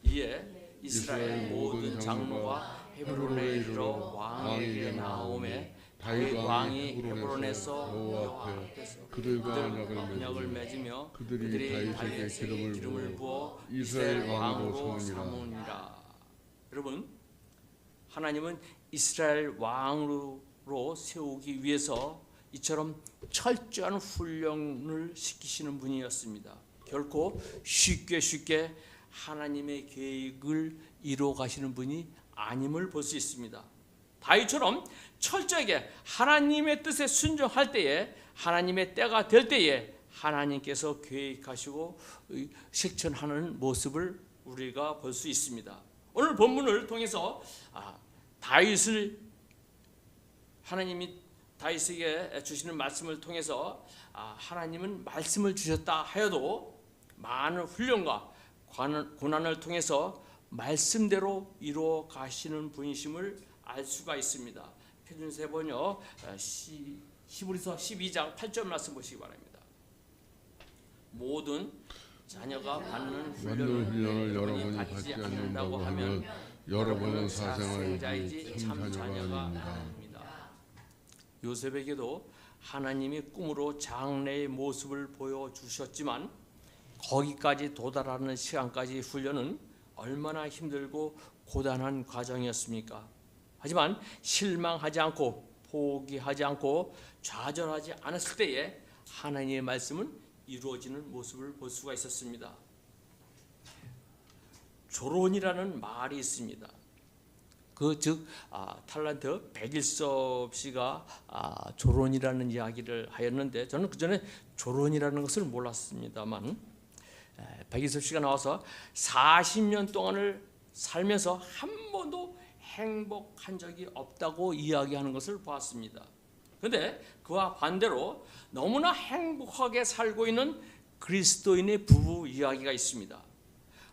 이에 이스라엘 모든 장로가 헤브론에 이르러 왕에게 나오매 다윗 왕이 헤브론에서 여호와 앞에서 그들과 언약을 맺으며 그들이 다윗에게 기름을 부어 이스라엘 왕으로 삼으니라. 여러분, 하나님은 이스라엘 왕으로 세우기 위해서 이처럼 철저한 훈련을 시키시는 분이었습니다. 결코 쉽게 하나님의 계획을 이루어 가시는 분이 아님을 볼 수 있습니다. 다윗처럼 철저하게 하나님의 뜻에 순종할 때에, 하나님의 때가 될 때에 하나님께서 계획하시고 실천하는 모습을 우리가 볼 수 있습니다. 오늘 본문을 통해서 다윗을, 하나님이 다윗에게 주시는 말씀을 통해서 하나님은 말씀을 주셨다 하여도 많은 훈련과 고난을 통해서 말씀대로 이루어 가시는 분이심을 알 수가 있습니다. 표준세 번역 히브리서 12장 8절 말씀 보시기 바랍니다. 모든 자녀가 받는 훈련을 여러분이 받지 않는다고 하면 여러분은 사생아이지 참 자녀가 아닙니다. 요셉에게도 하나님이 꿈으로 장래의 모습을 보여주셨지만 거기까지 도달하는 시간까지 훈련은 얼마나 힘들고 고단한 과정이었습니까? 하지만 실망하지 않고 포기하지 않고 좌절하지 않았을 때에 하나님의 말씀은 이루어지는 모습을 볼 수가 있었습니다. 조론이라는 말이 있습니다. 즉 탤런트 백일섭 씨가 조론이라는 이야기를 하였는데, 저는 그 전에 조론이라는 것을 몰랐습니다만, 백일섭 씨가 나와서 40년 동안을 살면서 한 번도 행복한 적이 없다고 이야기하는 것을 보았습니다. 그런데 그와 반대로 너무나 행복하게 살고 있는 그리스도인의 부부 이야기가 있습니다.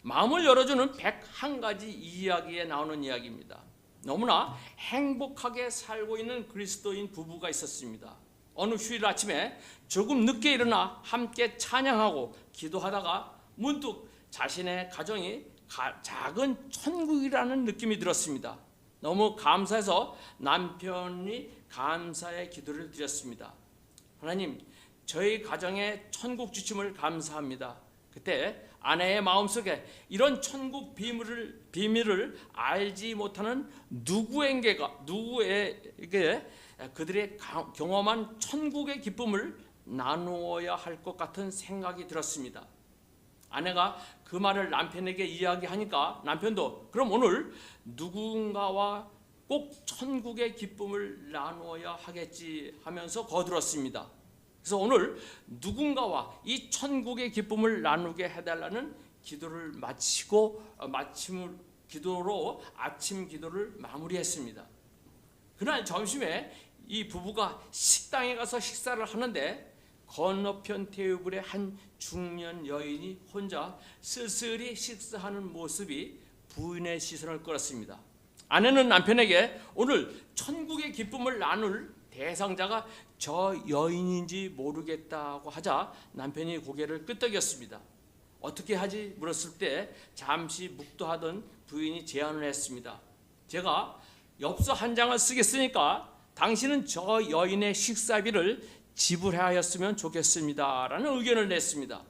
마음을 열어주는 101가지 이야기에 나오는 이야기입니다. 너무나 행복하게 살고 있는 그리스도인 부부가 있었습니다. 어느 휴일 아침에 조금 늦게 일어나 함께 찬양하고 기도하다가 문득 자신의 가정이 작은 천국이라는 느낌이 들었습니다. 너무 감사해서 남편이 감사의 기도를 드렸습니다. 하나님, 저희 가정의 천국 주심을 감사합니다. 그때 아내의 마음속에 이런 천국 비밀을 알지 못하는 누구에게 그들의 경험한 천국의 기쁨을 나누어야 할 것 같은 생각이 들었습니다. 아내가 그 말을 남편에게 이야기하니까 남편도 그럼 오늘 누군가와 꼭 천국의 기쁨을 나누어야 하겠지 하면서 거들었습니다. 그래서 오늘 누군가와 이 천국의 기쁨을 나누게 해달라는 기도를 기도로 아침 기도를 마무리했습니다. 그날 점심에 이 부부가 식당에 가서 식사를 하는데 건너편 테이블에 한 중년 여인이 혼자 쓸쓸히 식사하는 모습이 부인의 시선을 끌었습니다. 아내는 남편에게 오늘 천국의 기쁨을 나눌 대상자가 저 여인인지 모르겠다고 하자 남편이 고개를 끄덕였습니다. 어떻게 하지 물었을 때 잠시 묵도하던 부인이 제안을 했습니다. 제가 엽서 한 장을 쓰겠으니까 당신은 저 여인의 식사비를 지불하였으면 좋겠습니다 라는 의견을 냈습니다.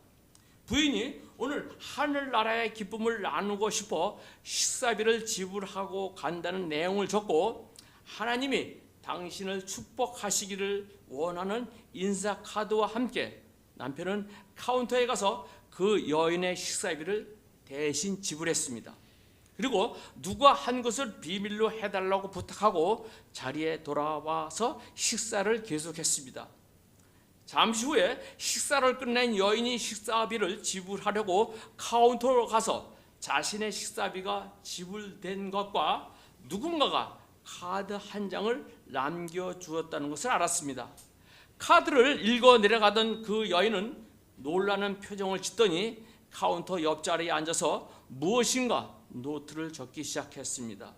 부인이 오늘 하늘나라의 기쁨을 나누고 싶어 식사비를 지불하고 간다는 내용을 적고 하나님이 당신을 축복하시기를 원하는 인사카드와 함께 남편은 카운터에 가서 그 여인의 식사비를 대신 지불했습니다. 그리고 누가 한 것을 비밀로 해달라고 부탁하고 자리에 돌아와서 식사를 계속했습니다. 잠시 후에 식사를 끝낸 여인이 식사비를 지불하려고 카운터로 가서 자신의 식사비가 지불된 것과 누군가가 카드 한 장을 남겨주었다는 것을 알았습니다. 카드를 읽어 내려가던 그 여인은 놀라는 표정을 짓더니 카운터 옆자리에 앉아서 무엇인가 노트를 적기 시작했습니다.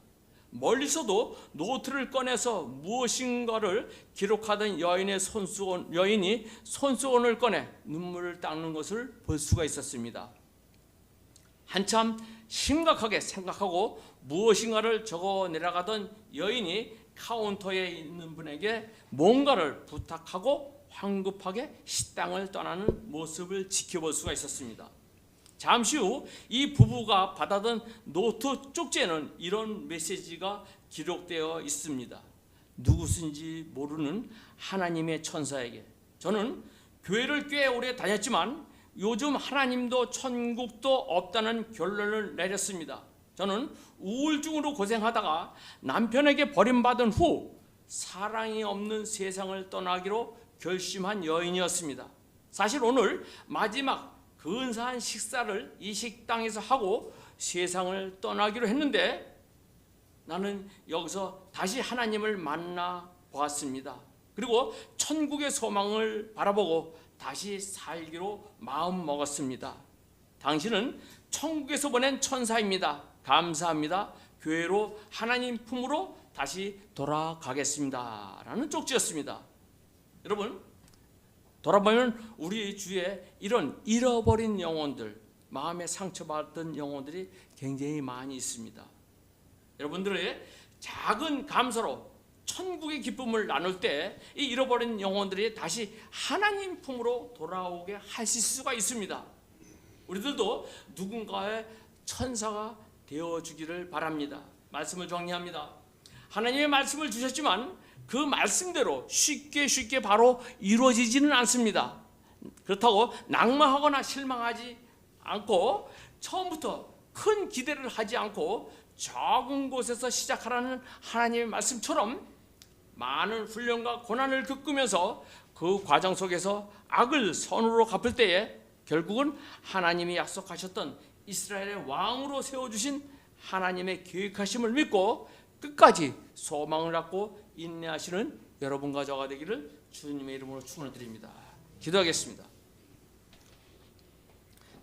멀리서도 노트를 꺼내서 무엇인가를 기록하던 여인이 손수건을 꺼내 눈물을 닦는 것을 볼 수가 있었습니다. 한참 심각하게 생각하고 무엇인가를 적어 내려가던 여인이 카운터에 있는 분에게 뭔가를 부탁하고 황급하게 식당을 떠나는 모습을 지켜볼 수가 있었습니다. 잠시 후 이 부부가 받아든 노트 쪽지에는 이런 메시지가 기록되어 있습니다. 누구신지 모르는 하나님의 천사에게, 저는 교회를 꽤 오래 다녔지만 요즘 하나님도 천국도 없다는 결론을 내렸습니다. 저는 우울증으로 고생하다가 남편에게 버림받은 후 사랑이 없는 세상을 떠나기로 결심한 여인이었습니다. 사실 오늘 마지막 근사한 식사를 이 식당에서 하고 세상을 떠나기로 했는데 나는 여기서 다시 하나님을 만나 보았습니다. 그리고 천국의 소망을 바라보고 다시 살기로 마음 먹었습니다. 당신은 천국에서 보낸 천사입니다. 감사합니다. 교회로 하나님 품으로 다시 돌아가겠습니다. 라는 쪽지였습니다. 여러분, 돌아보면 우리 주위에 이런 잃어버린 영혼들, 마음에 상처받은 영혼들이 굉장히 많이 있습니다. 여러분들의 작은 감사로 천국의 기쁨을 나눌 때 이 잃어버린 영혼들이 다시 하나님 품으로 돌아오게 하실 수가 있습니다. 우리들도 누군가의 천사가 되어주기를 바랍니다. 말씀을 정리합니다. 하나님의 말씀을 주셨지만 그 말씀대로 쉽게 바로 이루어지지는 않습니다. 그렇다고 낭만하거나 실망하지 않고 처음부터 큰 기대를 하지 않고 적은 곳에서 시작하라는 하나님의 말씀처럼 많은 훈련과 고난을 겪으면서 그 과정 속에서 악을 선으로 갚을 때에 결국은 하나님이 약속하셨던 이스라엘의 왕으로 세워주신 하나님의 계획하심을 믿고 끝까지 소망을 갖고 인내하시는 여러분과 저가 되기를 주님의 이름으로 축원드립니다. 기도하겠습니다.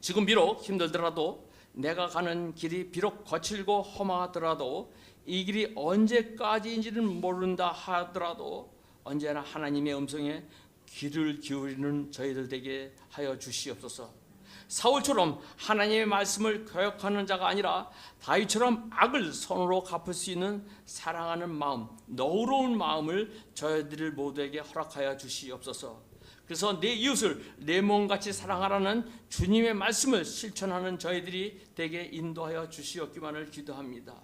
지금 비록 힘들더라도, 내가 가는 길이 비록 거칠고 험하더라도, 이 길이 언제까지인지는 모른다 하더라도 언제나 하나님의 음성에 귀를 기울이는 저희들 되게 하여 주시옵소서. 사울처럼 하나님의 말씀을 거역하는 자가 아니라 다윗처럼 악을 선으로 갚을 수 있는 사랑하는 마음, 너그러운 마음을 저희들 모두에게 허락하여 주시옵소서. 그래서 내 이웃을 내 몸같이 사랑하라는 주님의 말씀을 실천하는 저희들이 되게 인도하여 주시옵기만을 기도합니다.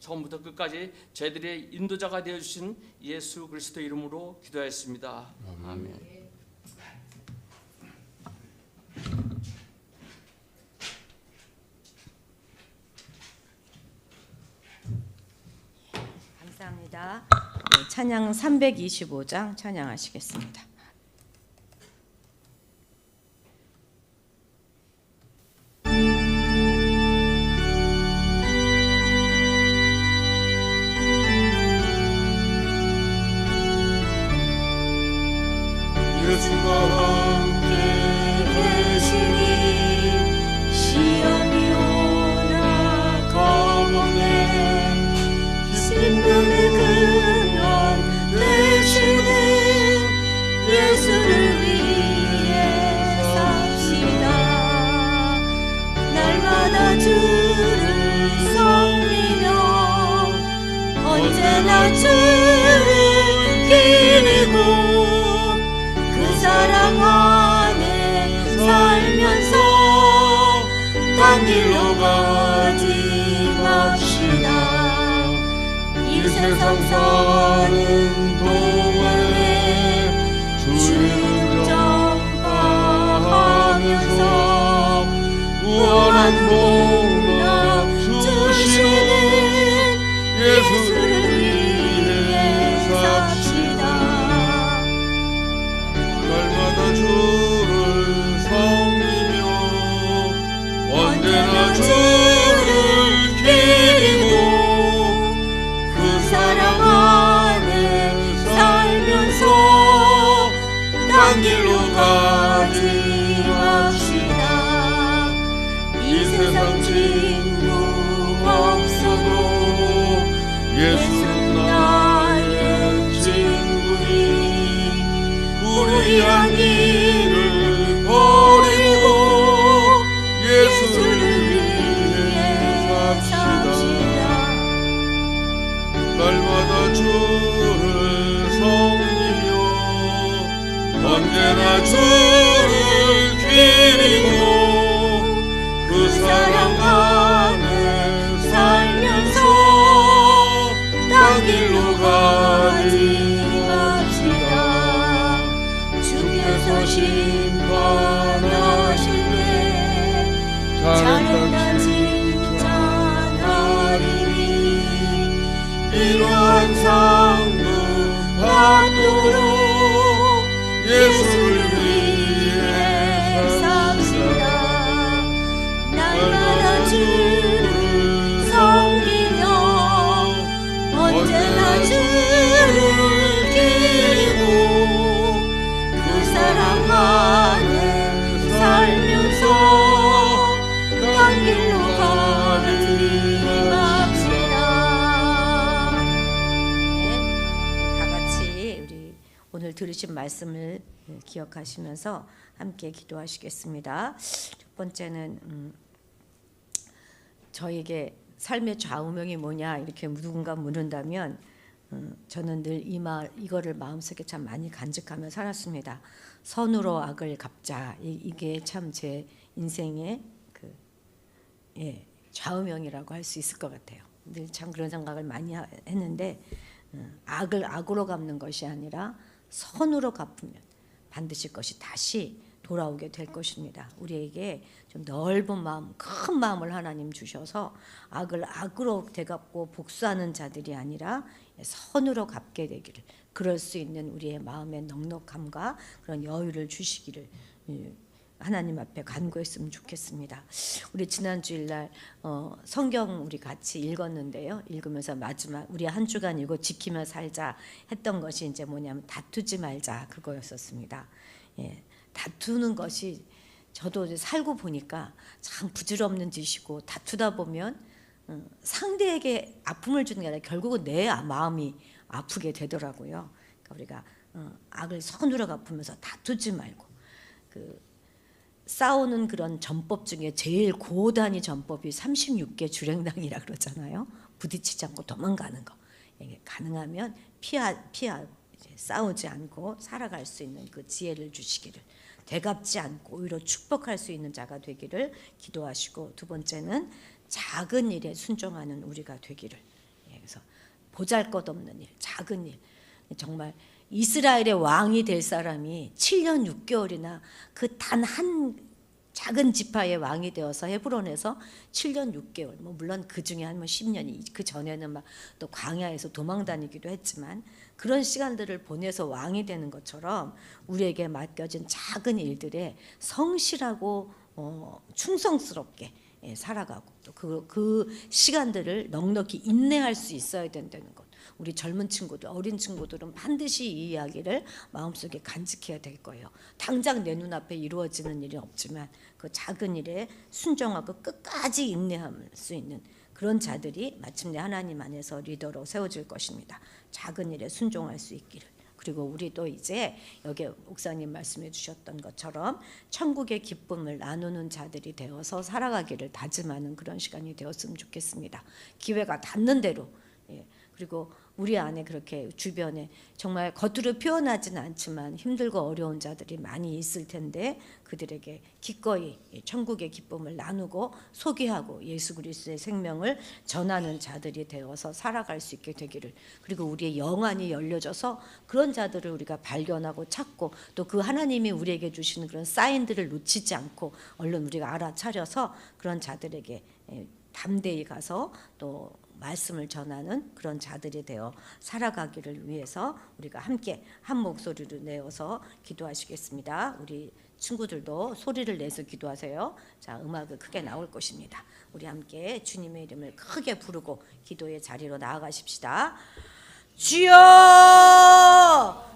처음부터 끝까지 저희들의 인도자가 되어주신 예수 그리스도 이름으로 기도하였습니다. 아멘. 감사합니다. 네, 찬양 325장 찬양하시겠습니다. 예수가 함께 계시니 시험이 오나 겁없네. 심금의 근원 되시는 예수를 위해 삽시다. 날마다 주를 섬기며 언제나 주를 기리고 그 사랑 안에 살면서 딴 길로 가지 맙시다. 이 세상 사는 동안에 주를 전파하면서 무한한 복락 주시는 예수를 위해 삽시다. 날마다 주를 섬기며 언제나 주를 기리고 그 사랑 안에 살면서 딴 길로 가지 맙시다. 이 세상 친구 없어도 죽도록 예수를 위해 삽시다. 날마다 주를 섬기며 언제나 주를 기리고 그 사랑 안에 살면서 딴 길로 가지 맙시다. 다 같이 우리 오늘 들으신 말씀을 기억하시면서 함께 기도하시겠습니다. 첫 번째는 저에게 삶의 좌우명이 뭐냐 이렇게 누군가 묻는다면 저는 늘 이거를 마음속에 참 많이 간직하며 살았습니다. 선으로 악을 갚자. 이게 참 제 인생의 좌우명이라고 할 수 있을 것 같아요. 늘 참 그런 생각을 많이 했는데 악을 악으로 갚는 것이 아니라 선으로 갚으면 반드시 그것이 다시 돌아오게 될 것입니다. 우리에게 좀 넓은 마음, 큰 마음을 하나님 주셔서 악을 악으로 되갚고 복수하는 자들이 아니라 선으로 갚게 되기를, 그럴 수 있는 우리의 마음의 넉넉함과 그런 여유를 주시기를 하나님 앞에 간구했으면 좋겠습니다. 우리 지난 주일날 성경 우리 같이 읽었는데요. 읽으면서 마지막 우리 한 주간 이거 지키며 살자 했던 것이 이제 뭐냐면 다투지 말자 그거였었습니다. 예, 다투는 것이 저도 이제 살고 보니까 참 부질없는 짓이고, 다투다 보면 상대에게 아픔을 주는 게 아니라 결국은 내 마음이 아프게 되더라고요. 그러니까 우리가 악을 선으로 갚으면서 다투지 말고, 싸우는 그런 전법 중에 제일 고단위 전법이 36개 주랭당이라 그러잖아요. 부딪히지 않고 도망가는 거. 이게 가능하면 이제 싸우지 않고 살아갈 수 있는 그 지혜를 주시기를, 되갚지 않고 오히려 축복할 수 있는 자가 되기를 기도하시고, 두 번째는 작은 일에 순종하는 우리가 되기를. 그래서 보잘것없는 일, 작은 일, 정말 이스라엘의 왕이 될 사람이 7년 6개월이나 그 단 한 작은 지파의 왕이 되어서 헤브론에서 7년 6개월, 뭐 물론 그 중에 한 10년이 그 전에는 막 또 광야에서 도망 다니기도 했지만, 그런 시간들을 보내서 왕이 되는 것처럼 우리에게 맡겨진 작은 일들에 성실하고 충성스럽게 살아가고, 또 그 시간들을 넉넉히 인내할 수 있어야 된다는 것. 우리 젊은 친구들, 어린 친구들은 반드시 이 이야기를 마음속에 간직해야 될 거예요. 당장 내 눈앞에 이루어지는 일이 없지만 그 작은 일에 순종하고 끝까지 인내할 수 있는 그런 자들이 마침내 하나님 안에서 리더로 세워질 것입니다. 작은 일에 순종할 수 있기를. 그리고 우리도 이제 여기 목사님 말씀해 주셨던 것처럼 천국의 기쁨을 나누는 자들이 되어서 살아가기를 다짐하는 그런 시간이 되었으면 좋겠습니다. 기회가 닿는 대로. 그리고 우리 안에 그렇게 주변에 정말 겉으로 표현하지는 않지만 힘들고 어려운 자들이 많이 있을 텐데, 그들에게 기꺼이 천국의 기쁨을 나누고 소개하고 예수 그리스도의 생명을 전하는 자들이 되어서 살아갈 수 있게 되기를. 그리고 우리의 영안이 열려져서 그런 자들을 우리가 발견하고 찾고, 또 그 하나님이 우리에게 주시는 그런 사인들을 놓치지 않고 얼른 우리가 알아차려서 그런 자들에게 담대히 가서 또 말씀을 전하는 그런 자들이 되어 살아가기를 위해서 우리가 함께 한 목소리로 내어서 기도하시겠습니다. 우리 친구들도 소리를 내서 기도하세요. 자, 음악은 크게 나올 것입니다. 우리 함께 주님의 이름을 크게 부르고 기도의 자리로 나아가십시다. 주여!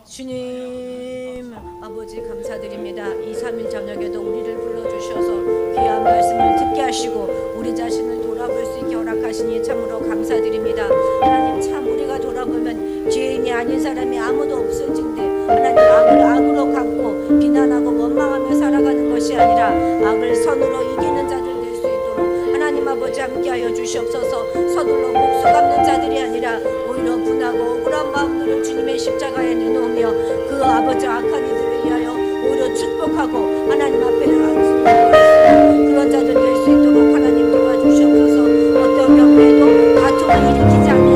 주님 아버지 감사드립니다. 2, 3일 저녁에도 우리를 불러주셔서 귀한 말씀을 듣게 하시고 우리 자신을 돌아볼 수 있게 허락하시니 참으로 감사드립니다. 하나님, 참 우리가 돌아보면 죄인이 아닌 사람이 아무도 없을진데, 하나님, 악을 악으로 갚고 비난하고 원망하며 살아가는 것이 아니라 악을 선으로 이기는 자들 될 수 있도록 하나님 아버지 함께하여 주시옵소서. 서둘러 복수 갚는 자들이 아니라 오히려 분하고 억울한 마음들을 주님의 십자가에 내놓으며 그 아버지 악한 이들을 위하여 오히려 축복하고 하나님 앞에 그런 자들 될 수 있도록 하나님 도와주시옵소서. 어떤 경우에도 다툼을 일으키지 않는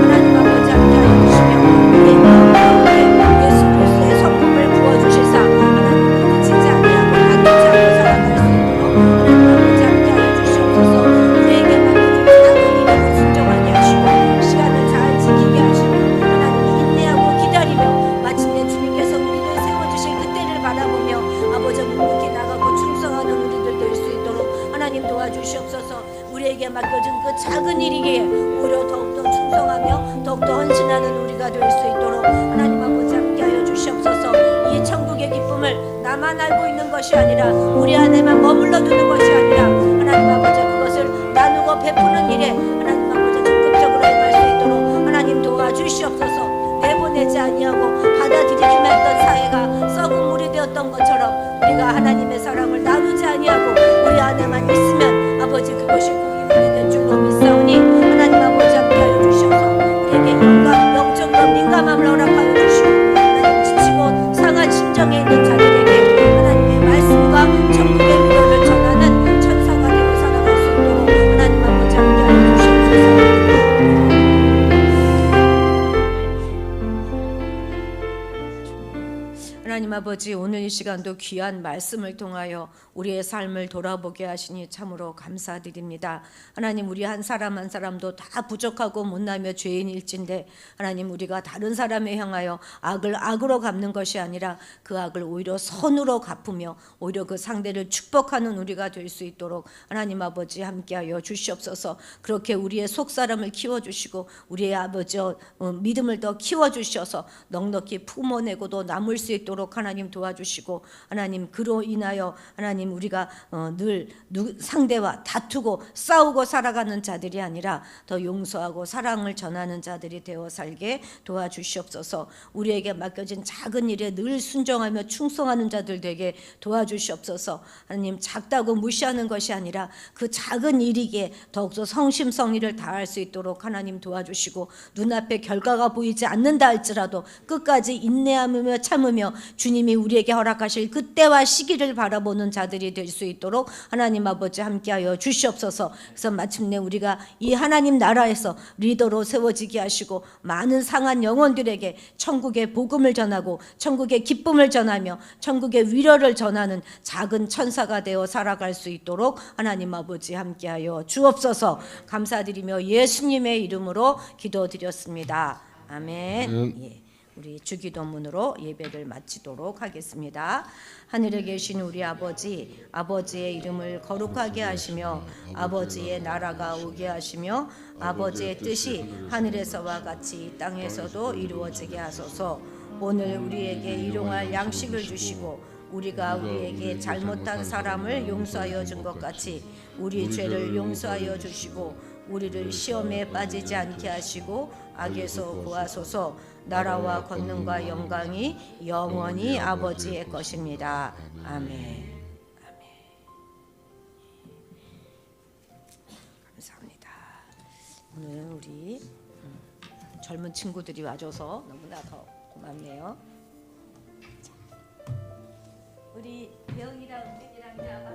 하나님 아버지 함께하여 주시며 우리의 마음 가운데 예수 그리스도의 성품을 부어주시사 하나님 부딪히지 아니하고 다투지 않고 살아갈 수 있도록 하나님 아버지 함께하여 주시옵소서. 우리에게 맡겨진 작은 일에 순종하게 하시고 시간을 잘 지키게 하시고 하나님 인내하고 기다리며 작은 일이기에 오히려 더욱더 충성하며 더욱더 헌신하는 우리가 될 수 있도록 하나님 아버지 함께하여 주시옵소서. 이 천국의 기쁨을 나만 알고 있는 것이 아니라 우리 안에만 머물러 두는 것이 아니라 하나님 아버지 그것을 나누고 베푸는 일에 하나님 아버지 적극적으로 임할 수 있도록 하나님 도와주시옵소서. 내보내지 아니하고 받아들이기만 했던 사회가 썩은 물이 되었던 것처럼 우리가 하나님의 사랑을 나누지 아니하고 우리 안에만 있으면 아버지 그것이 공의물이 될 줄로 믿사오니 하나님 아버지 함께하여 주셔서 우리에게 영적과 민감함을 허락하여 주시고 하나님 지치고 상한 심정에 있는 자들에게 하나님의 말씀과 천국의 위로를 전하는 천사가 되어 살아갈 수 있도록 하나님 아버지 함께하여 주시옵소서. 하나님 아버지 오늘 이 시간도 귀한 말씀을 통하여 우리의 삶을 돌아보게 하시니 참으로 감사드립니다. 하나님 우리 한 사람 한 사람도 다 부족하고 못나며 죄인일진데 하나님 우리가 다른 사람에 향하여 악을 악으로 갚는 것이 아니라 그 악을 오히려 선으로 갚으며 오히려 그 상대를 축복하는 우리가 될 수 있도록 하나님 아버지 함께하여 주시옵소서. 그렇게 우리의 속사람을 키워주시고 우리의 아버지 믿음을 더 키워주셔서 넉넉히 품어내고도 남을 수 있도록 하나님 도와주시고 하나님 그로 인하여 하나님 우리가 늘 상대와 다투고 싸우고 살아가는 자들이 아니라 더 용서하고 사랑을 전하는 자들이 되어 살게 도와주시옵소서. 우리에게 맡겨진 작은 일에 늘 순종하며 충성하는 자들 되게 도와주시옵소서. 하나님 작다고 무시하는 것이 아니라 그 작은 일이기에 더욱더 성심성의를 다할 수 있도록 하나님 도와주시고 눈앞에 결과가 보이지 않는다 할지라도 끝까지 인내하며 참으며 주님이 우리에게 허락하실 그때와 시기를 바라보는 자들이 될 수 있도록 하나님 아버지 함께하여 주시옵소서. 그래서 마침내 우리가 이 하나님 나라에서 리더로 세워지게 하시고 많은 상한 영혼들에게 천국의 복음을 전하고 천국의 기쁨을 전하며 천국의 위로를 전하는 작은 천사가 되어 살아갈 수 있도록 하나님 아버지 함께하여 주옵소서. 감사드리며 예수님의 이름으로 기도드렸습니다. 아멘. 예. 우리 주기도문으로 예배를 마치도록 하겠습니다. 하늘에 계신 우리 아버지, 아버지의 이름을 거룩하게 하시며 아버지의 나라가 오게 하시며 아버지의 뜻이 하늘에서와 같이 땅에서도 이루어지게 하소서. 오늘 우리에게 일용할 양식을 주시고 우리가 우리에게 잘못한 사람을 용서하여 준 것 같이 우리 죄를 용서하여 주시고 우리를 시험에 빠지지 않게 하시고 악에서 구하소서. 나라와 권능과 영광이 영원히 아버지의 것입니다. 아멘. 감사합니다. 오늘 우리 젊은 친구들이 와줘서 너무나 더 고맙네요. 우리 명이랑 은빈이랑